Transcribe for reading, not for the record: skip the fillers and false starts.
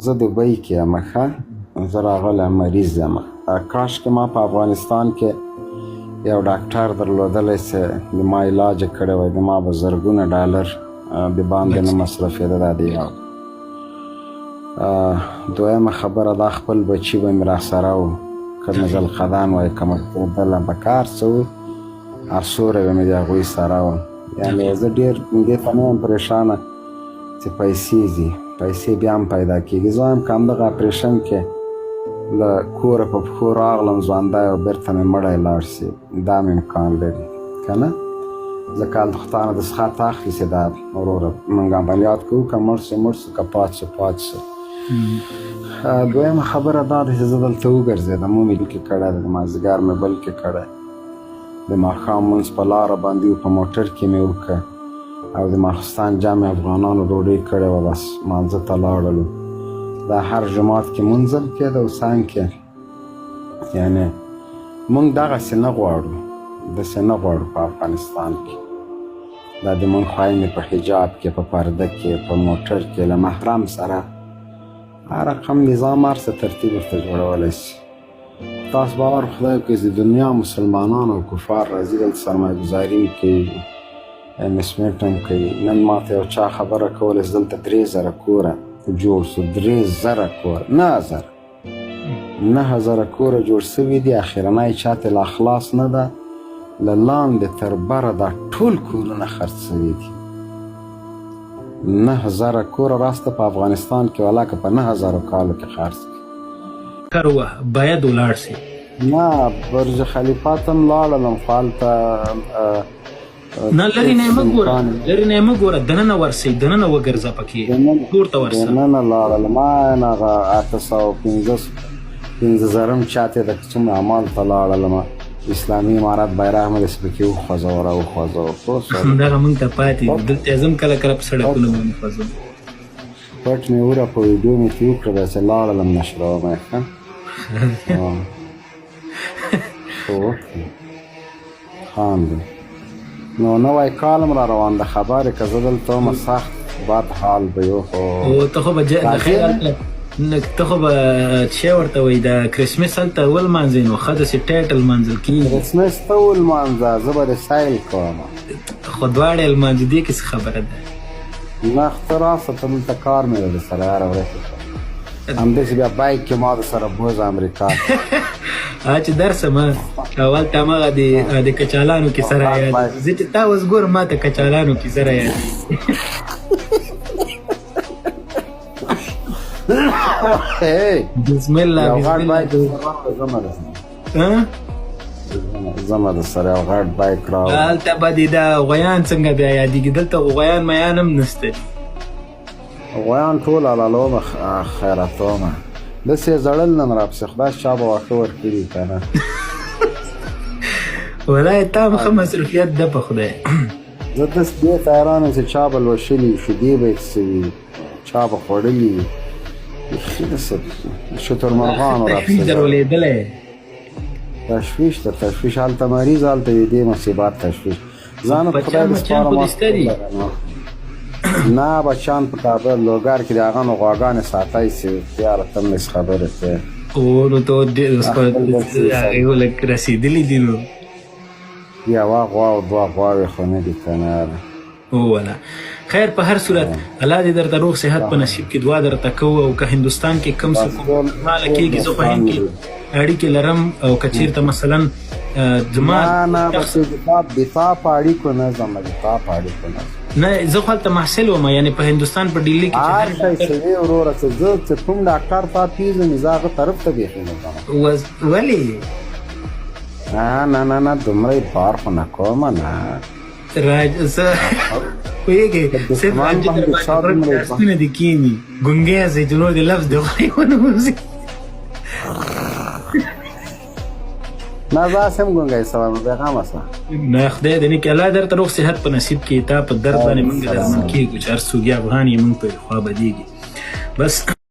زه دبۍ کې یم ښه، زه راغلی مریض یم. کاشکې ما په افغانستان کې یو ډاکټر درلودلی چې د ما علاج یې کړی وای، د ما به زرګونه ډالر د باندې نه مصرفېده. دا د یو. دویمه خبره دا، خپل بچي به مې راسره و، که مې ذوالقدان وای که مکتوبله به کار څه و، هر سوری به مې د هغوی سره و. یعنې زه ډېر دې ته نه یم پریشانه چې پیسې ځي، پیسې بیا هم پیدا کېږي. زه وایم که همدغه اپریشن کې له کوره په پښو راغلم ژوندی او بېرته مې مړی لاړ شي، دا هم امکان لري که نه. ځکه هلته خو تا نه د څښاک اخلي چې دا وروره موږ عملیات کوو، که مړ شو مړ شو، که پات شو پات شو. دویمه خبره دا ده چې زه دلته وګرځېدم، مو مې بل کې کړی دی، د مازدیګر مې بل کې کړی، د ماښام لمونځ په لاره باندې و، په موټر کې مې وکړه، او د ماخستان جمع افغانانو ډوډۍ کړې وه، بس مانځه ته لاړلو. دا هر جماعت کې مونځ هم کېده او څنګ کې. یعنې مونږ دغسې نه غواړو، داسې نه غواړو په افغانستان کې. دا د مونږ خویندې په حجاب کې، په پرده کې، په موټر کې له محرم سره هر رقم نظام هر څه ترتیب ورته جوړولی شي. تاسو باور خدای وکړئ چې د دنیا مسلمانان او کفار راځي دلته سرمایه ګزاري هم کوي، انویسټمنټ هم کوي. نن ماته یو چا خبره کوله چې دلته 3000 کوره جوړ شو، 3000 کوره، 9000 کوره جوړ شوي دي. اخرنی چاته لا خلاص نه ده، له لاندې تر بره دا ټول کورونه خرڅ شوي دي. 9000 کوره راسته په افغانستان کې ولاکه په 9000 کالو کې خرڅ کړي. کروه باید ولاړ شي. نه برج خلیفه ته هم لاړلم، خو هلته نه لرې نه یې مه ګوره، لرې نه یې مه ګوره، دننه ورسئ، دننه وګرځه پکې، کور ته ورسه. دننه لاړلم، هغه 815 چاته د څومره اعمال ته لاړلم، اسلامي امارت بیرغ مې داسې پکې وخوځوه راوخوځوه. همدغه موږ ته پاتې دلته یې ځم کله کله په سړکونو باندې خوځوم. پټ مې وره په ویډیو مې ترې وکړه، داسې لاړلم نشروه مې ښه خو وکړې خاندو. نو نوی کال هم را روان ده، خبرې که زه دلته ومه سخت بد حال به یو. خو ته خو به ته خو به چې ورته وایي د کرسمس هلته ولمانځئ، نو ښه داسې ټایټ لمانځل کېږي. کرسمس ته ولمانځه، زه به د سیل کوم. خو دواړه یې لمانځي، دې کې څه خبره ده؟ نه ته راسه، ته دلته کار مې د سره هره ورځ همداسې بیا بایک کې ما د سره بوځه امریکا چې درسم اول ته هماغه د کچالانو کې سره یاد، زه چې تا اوس ګورم ما ته کچالانو کې سره یاد. بسم الله بسم الله. زما د سره یو غټ بایک راوړه. هلته به دې دا غویان څنګه بیا یادېږي؟ دلته غویان میان هم نشته. غویان ټول حلالومه خیراتومه، داسې یې زړل نن راپسې، خدای چا به واښه ورکړي که نه. ولایې تا هم ښه مصروفیت ده په خدای. زه داسې دې ته حیران یم چې چا به لوشلي، شیدې به یې څښلي، چا به خوړلي، بیخي داسې شترمرغانو راپسې درولېدلی. تشویش ده، تشویش. هلته مریض، هلته د دې مصیبت تشویش. ځان په خدای د سپاره نه بچیان په کابل لوګر کې د هغه نو غواګانې ساتئ چې یاره ته هم هېڅ خبرې کوې. نو ته هغې لږ رسېدلي دي نو یوه غوا او دوه غواوې خو نه دي که نه یاره. وله خیر، په هر صورت الله دې درته روغ صحت په نصیب کې دعا درته کوو. او که هندوستان کې کم څه ماله کېږي، زه په هند کې اړیکې لرم، او که چېرته مثلا زما نه بس دفاع په اړیکو نه ځم، دفاع په اړیکو نه ځم. نه زه خو هلته محصل وم، یعنې په هندوستان په ډیلي کې هر شی سوي وروره چې زه چې کوم ډاکټر تا پیژنې زه هغه طرف ته بیخي نه ځم. ولې؟ نه دومره یې بار خو نه کومه نه زه پوهېږې صرف درسونه دې کښېني ګونګی ځئ چې نور دې لفظ د غوی ونه وځي. نه زه هسې هم ګونګی سوی بېغمه شه. نه خدای دې نیکي الله درته روغ صحت په نصیب کړي. تا په درد باندې مونږ درمل کېږو چې هر څوک افغان یې مونږ په خوا بدېږي. بس